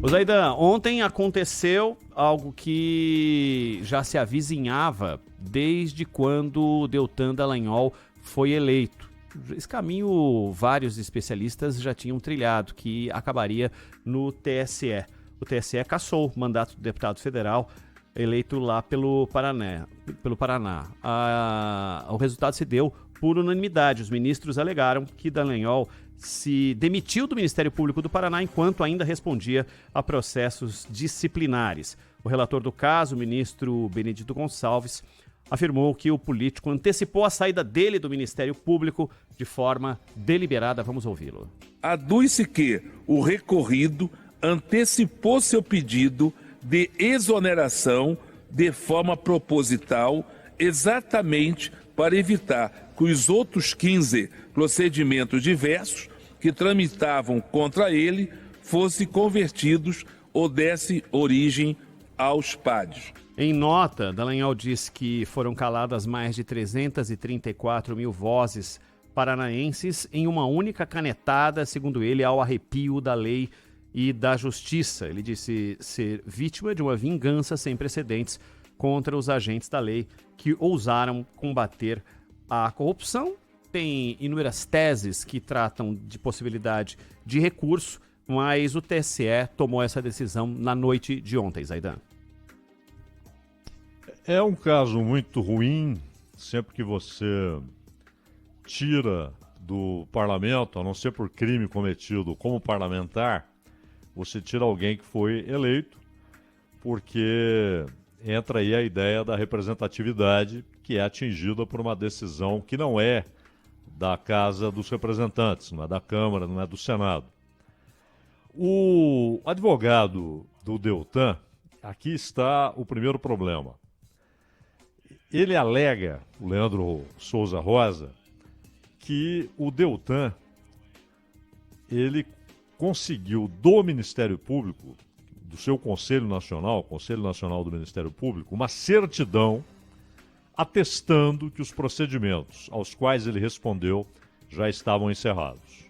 Ô Zaidan, ontem aconteceu algo que já se avizinhava desde quando Deltan Dallagnol foi eleito. Esse caminho vários especialistas já tinham trilhado, que acabaria no TSE. O TSE cassou o mandato do deputado federal eleito lá pelo Paraná. O resultado se deu por unanimidade. Os ministros alegaram que Dallagnol se demitiu do Ministério Público do Paraná enquanto ainda respondia a processos disciplinares. O relator do caso, o ministro Benedito Gonçalves, afirmou que o político antecipou a saída dele do Ministério Público de forma deliberada. Vamos ouvi-lo. Aduz-se que o recorrido antecipou seu pedido de exoneração de forma proposital, exatamente para evitar que os outros 15 procedimentos diversos que tramitavam contra ele fossem convertidos ou dessem origem aos pádios. Em nota, Dallagnol diz que foram caladas mais de 334 mil vozes paranaenses em uma única canetada, segundo ele, ao arrepio da lei e da justiça. Ele disse ser vítima de uma vingança sem precedentes contra os agentes da lei que ousaram combater a corrupção. Tem inúmeras teses que tratam de possibilidade de recurso, mas o TSE tomou essa decisão na noite de ontem, Zaidan. É um caso muito ruim, sempre que você tira do parlamento, a não ser por crime cometido como parlamentar, você tira alguém que foi eleito, porque entra aí a ideia da representatividade que é atingida por uma decisão que não é da Casa dos Representantes, não é da Câmara, não é do Senado. O advogado do Deltan, aqui está o primeiro problema. Ele alega, o Leandro Souza Rosa, que o Deltan, ele conseguiu do Ministério Público, do seu Conselho Nacional do Ministério Público, uma certidão atestando que os procedimentos aos quais ele respondeu já estavam encerrados.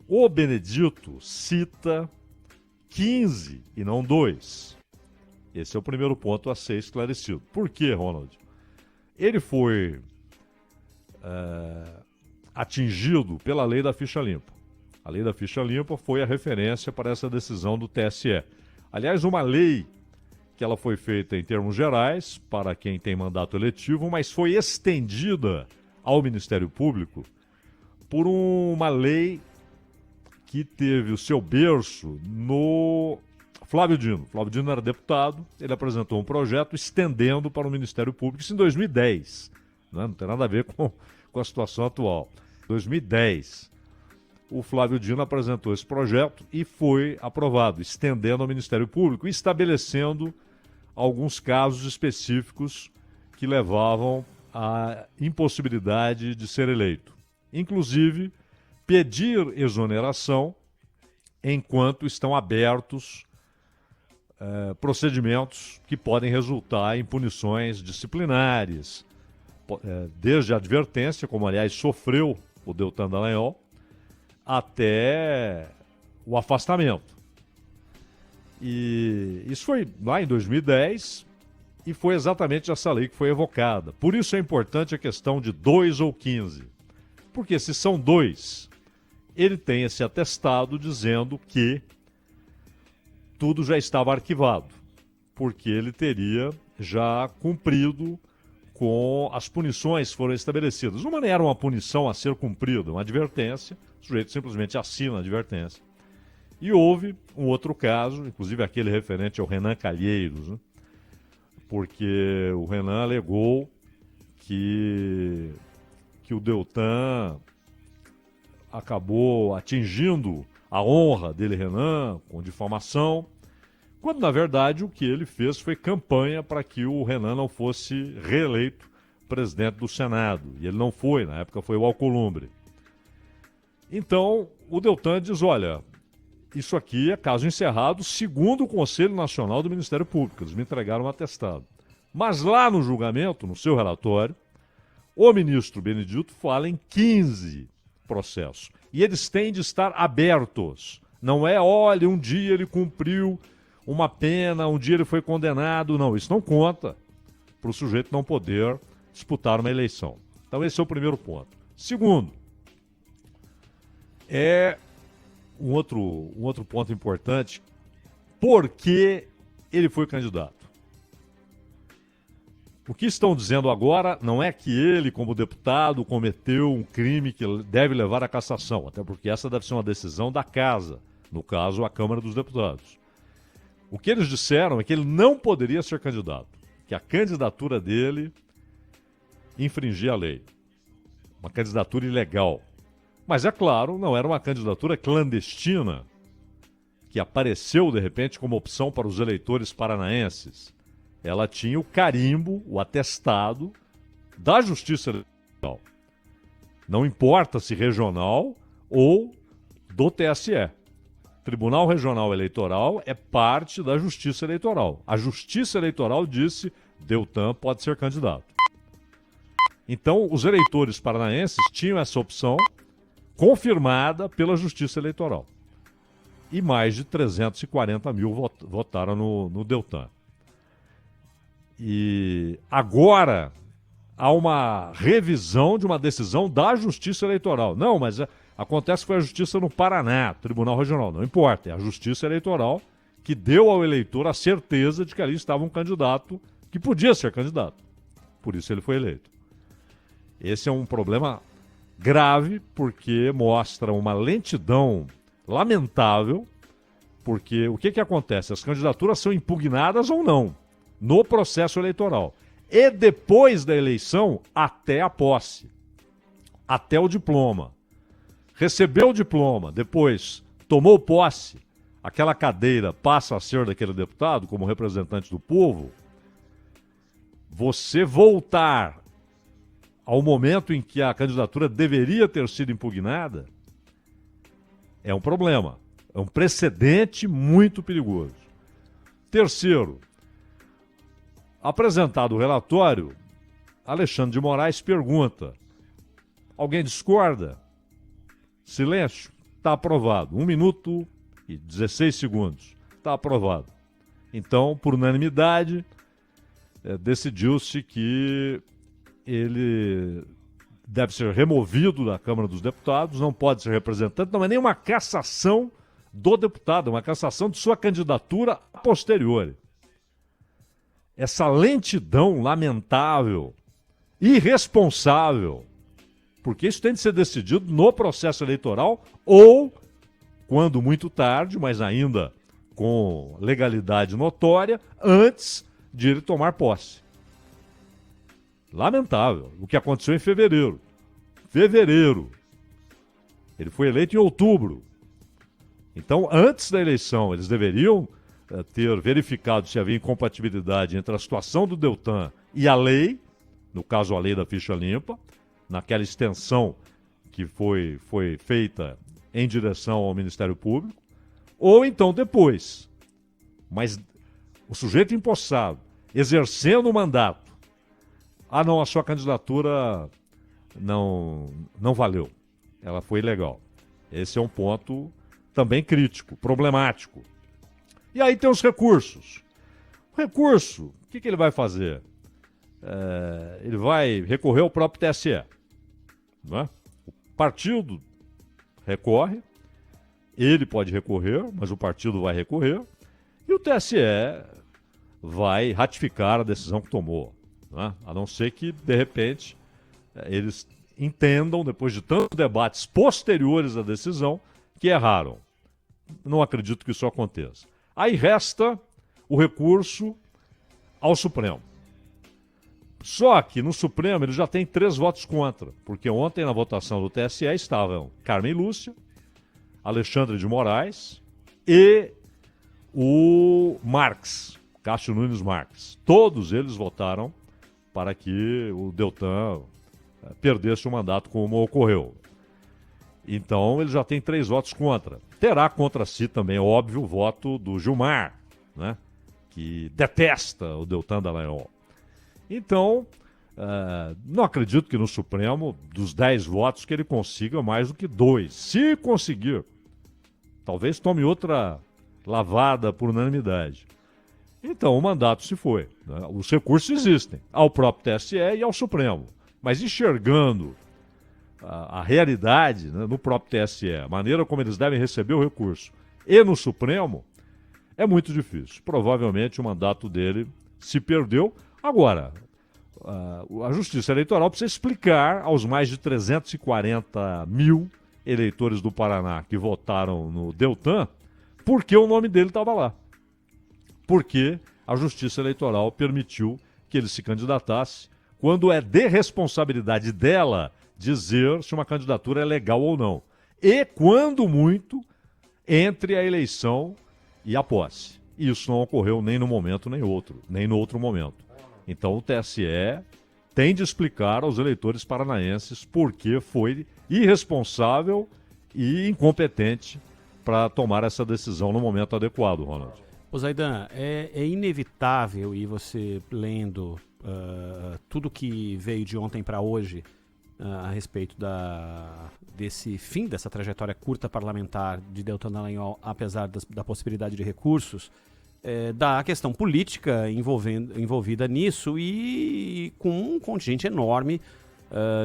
O Benedito cita 15 e não 2. Esse é o primeiro ponto a ser esclarecido. Por quê, Ronald? Ele foi atingido pela lei da ficha limpa. A lei da ficha limpa foi a referência para essa decisão do TSE. Aliás, uma lei que ela foi feita em termos gerais para quem tem mandato eletivo, mas foi estendida ao Ministério Público por uma lei que teve o seu berço no Flávio Dino. Flávio Dino era deputado, ele apresentou um projeto estendendo para o Ministério Público, isso em 2010. Não tem nada a ver com a situação atual. 2010. O Flávio Dino apresentou esse projeto e foi aprovado, estendendo ao Ministério Público e estabelecendo alguns casos específicos que levavam à impossibilidade de ser eleito. Inclusive, pedir exoneração enquanto estão abertos procedimentos que podem resultar em punições disciplinares, desde a advertência, como aliás sofreu o Deltan Dallagnol, até o afastamento. E isso foi lá em 2010 e foi exatamente essa lei que foi evocada. Por isso é importante a questão de 2 ou 15. Porque se são 2, ele tem esse atestado dizendo que tudo já estava arquivado, porque ele teria já cumprido com as punições que foram estabelecidas. Não era uma punição a ser cumprida, uma advertência, o sujeito simplesmente assina a advertência. E houve um outro caso, inclusive aquele referente ao Renan Calheiros, né? Porque o Renan alegou que o Deltan acabou atingindo a honra dele, Renan, com difamação, quando na verdade o que ele fez foi campanha para que o Renan não fosse reeleito presidente do Senado. E ele não foi, na época foi o Alcolumbre. Então o Deltan diz, olha, isso aqui é caso encerrado segundo o Conselho Nacional do Ministério Público. Eles me entregaram um atestado. Mas lá no julgamento, no seu relatório, o ministro Benedito fala em 15 processos. E eles têm de estar abertos Não é, olha, um dia ele cumpriu uma pena, um dia ele foi condenado. Não, isso não conta para o sujeito não poder disputar uma eleição. Então esse é o primeiro ponto. Segundo, é um outro ponto importante, por que ele foi candidato? O que estão dizendo agora não é que ele, como deputado, cometeu um crime que deve levar à cassação, até porque essa deve ser uma decisão da casa, no caso, a Câmara dos Deputados. O que eles disseram é que ele não poderia ser candidato, que a candidatura dele infringia a lei. Uma candidatura ilegal. Mas, é claro, não era uma candidatura clandestina que apareceu, de repente, como opção para os eleitores paranaenses. Ela tinha o carimbo, o atestado da Justiça Eleitoral. Não importa se regional ou do TSE. Tribunal Regional Eleitoral é parte da Justiça Eleitoral. A Justiça Eleitoral disse: Deltan pode ser candidato. Então, os eleitores paranaenses tinham essa opção confirmada pela Justiça Eleitoral. E mais de 340 mil votaram no Deltan. E agora há uma revisão de uma decisão da Justiça Eleitoral. Não, mas acontece que foi a Justiça no Paraná, Tribunal Regional. Não importa, é a Justiça Eleitoral que deu ao eleitor a certeza de que ali estava um candidato que podia ser candidato. Por isso ele foi eleito. Esse é um problema grave, porque mostra uma lentidão lamentável, porque o que acontece? As candidaturas são impugnadas ou não no processo eleitoral. E depois da eleição, até a posse. Até o diploma. Recebeu o diploma, depois tomou posse, aquela cadeira passa a ser daquele deputado como representante do povo. Você voltar ao momento em que a candidatura deveria ter sido impugnada é um problema. É um precedente muito perigoso. Terceiro, apresentado o relatório, Alexandre de Moraes pergunta: alguém discorda? Silêncio. Está aprovado. 1 minuto e 16 segundos. Está aprovado. Então, por unanimidade, decidiu-se que ele deve ser removido da Câmara dos Deputados, não pode ser representante, não é nenhuma cassação do deputado, é uma cassação de sua candidatura a posteriori. Essa lentidão lamentável, irresponsável, porque isso tem de ser decidido no processo eleitoral ou, quando muito tarde, mas ainda com legalidade notória, antes de ele tomar posse. Lamentável. O que aconteceu em fevereiro. Ele foi eleito em outubro. Então, antes da eleição, eles deveriam ter verificado se havia incompatibilidade entre a situação do Deltan e a lei, no caso a lei da ficha limpa, naquela extensão que foi feita em direção ao Ministério Público, ou então depois. Mas o sujeito empossado, exercendo o mandato, não, a sua candidatura não valeu, ela foi ilegal. Esse é um ponto também crítico, problemático. E aí tem os recursos. O recurso, o que ele vai fazer? Ele vai recorrer ao próprio TSE. Não é? O partido recorre, ele pode recorrer, mas o partido vai recorrer, e o TSE vai ratificar a decisão que tomou. Não é? A não ser que, de repente, eles entendam, depois de tantos debates posteriores à decisão, que erraram. Não acredito que isso aconteça. Aí resta o recurso ao Supremo. Só que no Supremo ele já tem 3 votos contra, porque ontem na votação do TSE estavam Carmen Lúcia, Alexandre de Moraes e o Marques, Cássio Nunes Marques. Todos eles votaram para que o Deltan perdesse o mandato como ocorreu. Então ele já tem 3 votos contra. Terá contra si também, óbvio, o voto do Gilmar, né, que detesta o Deltan Dallagnol. Então, não acredito que no Supremo, dos 10 votos, que ele consiga mais do que 2. Se conseguir, Talvez tome outra lavada por unanimidade. Então o mandato se foi, né? Os recursos existem ao próprio TSE e ao Supremo. Mas enxergando a realidade, né, no próprio TSE, a maneira como eles devem receber o recurso, e no Supremo, é muito difícil. Provavelmente o mandato dele se perdeu. Agora, a Justiça Eleitoral precisa explicar aos mais de 340 mil eleitores do Paraná que votaram no Deltan por que o nome dele estava lá. Porque a Justiça Eleitoral permitiu que ele se candidatasse quando é de responsabilidade dela dizer se uma candidatura é legal ou não. E, quando muito, entre a eleição e a posse. Isso não ocorreu nem no momento nem no outro momento. Então o TSE tem de explicar aos eleitores paranaenses por que foi irresponsável e incompetente para tomar essa decisão no momento adequado, Ronald. Ô Zaidan, é inevitável, e você lendo tudo que veio de ontem para hoje a respeito desse fim dessa trajetória curta parlamentar de Deltan Dallagnol, apesar da possibilidade de recursos, da questão política envolvida nisso e com um contingente enorme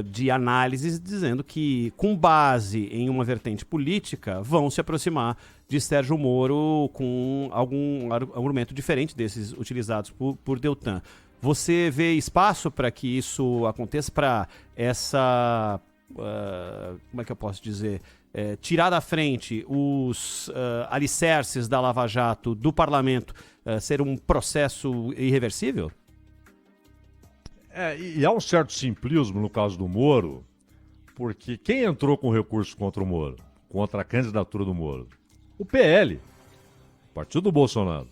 de análises dizendo que, com base em uma vertente política, vão se aproximar de Sérgio Moro com algum argumento diferente desses utilizados por Deltan. Você vê espaço para que isso aconteça, para essa, como é que eu posso dizer, tirar da frente os alicerces da Lava Jato do parlamento, ser um processo irreversível? E há um certo simplismo no caso do Moro, porque quem entrou com recurso contra o Moro, contra a candidatura do Moro? O PL, Partido do Bolsonaro,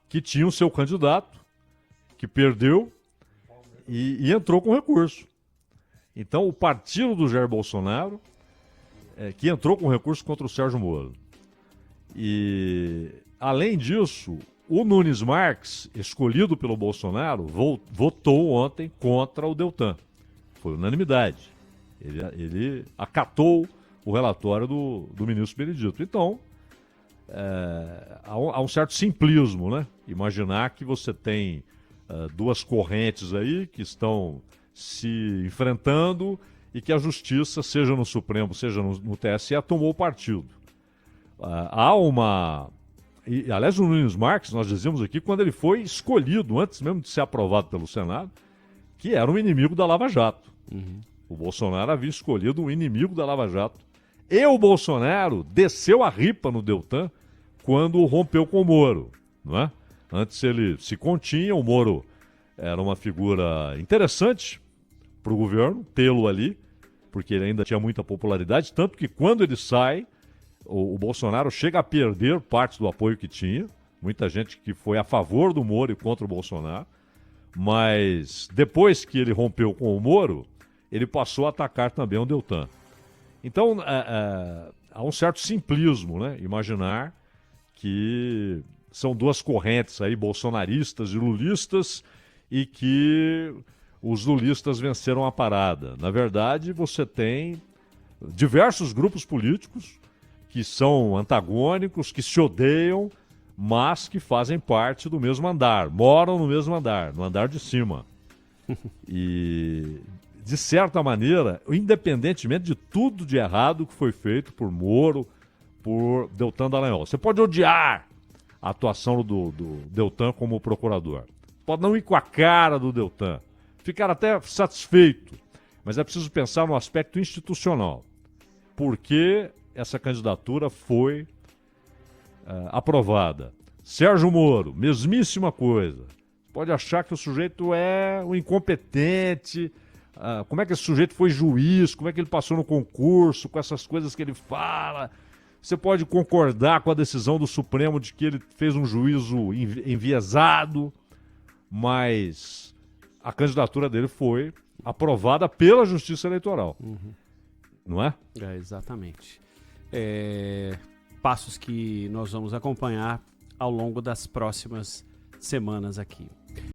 que tinha o seu candidato, que perdeu e entrou com recurso. Então, o partido do Jair Bolsonaro, que entrou com recurso contra o Sérgio Moro. E, além disso, o Nunes Marques, escolhido pelo Bolsonaro, votou ontem contra o Deltan. Foi unanimidade. Ele acatou o relatório do ministro Benedito. Então, há um certo simplismo, né? Imaginar que você tem duas correntes aí que estão se enfrentando e que a justiça, seja no Supremo, seja no TSE, tomou partido. Há uma... E, aliás, o Nunes Marques, nós dizíamos aqui, quando ele foi escolhido, antes mesmo de ser aprovado pelo Senado, que era um inimigo da Lava Jato. Uhum. O Bolsonaro havia escolhido um inimigo da Lava Jato. E o Bolsonaro desceu a ripa no Deltan quando rompeu com o Moro, não é? Antes ele se continha, o Moro era uma figura interessante para o governo, tê-lo ali, porque ele ainda tinha muita popularidade, tanto que quando ele sai, o Bolsonaro chega a perder parte do apoio que tinha, muita gente que foi a favor do Moro e contra o Bolsonaro, mas depois que ele rompeu com o Moro, ele passou a atacar também o Deltan. Então, há um certo simplismo, né? Imaginar que são duas correntes aí, bolsonaristas e lulistas, e que os lulistas venceram a parada. Na verdade, você tem diversos grupos políticos que são antagônicos, que se odeiam, mas que fazem parte do mesmo andar, moram no mesmo andar, no andar de cima. E, de certa maneira, independentemente de tudo de errado que foi feito por Moro, por Deltan Dallagnol, você pode odiar a atuação do Deltan como procurador, pode não ir com a cara do Deltan, ficar até satisfeito, mas é preciso pensar no aspecto institucional. Por que essa candidatura foi aprovada? Sérgio Moro, mesmíssima coisa. Pode achar que o sujeito é um incompetente, como é que esse sujeito foi juiz, como é que ele passou no concurso, com essas coisas que ele fala. Você pode concordar com a decisão do Supremo de que ele fez um juízo enviesado, mas a candidatura dele foi aprovada pela Justiça Eleitoral. Uhum. Não é? Exatamente. Passos que nós vamos acompanhar ao longo das próximas semanas aqui.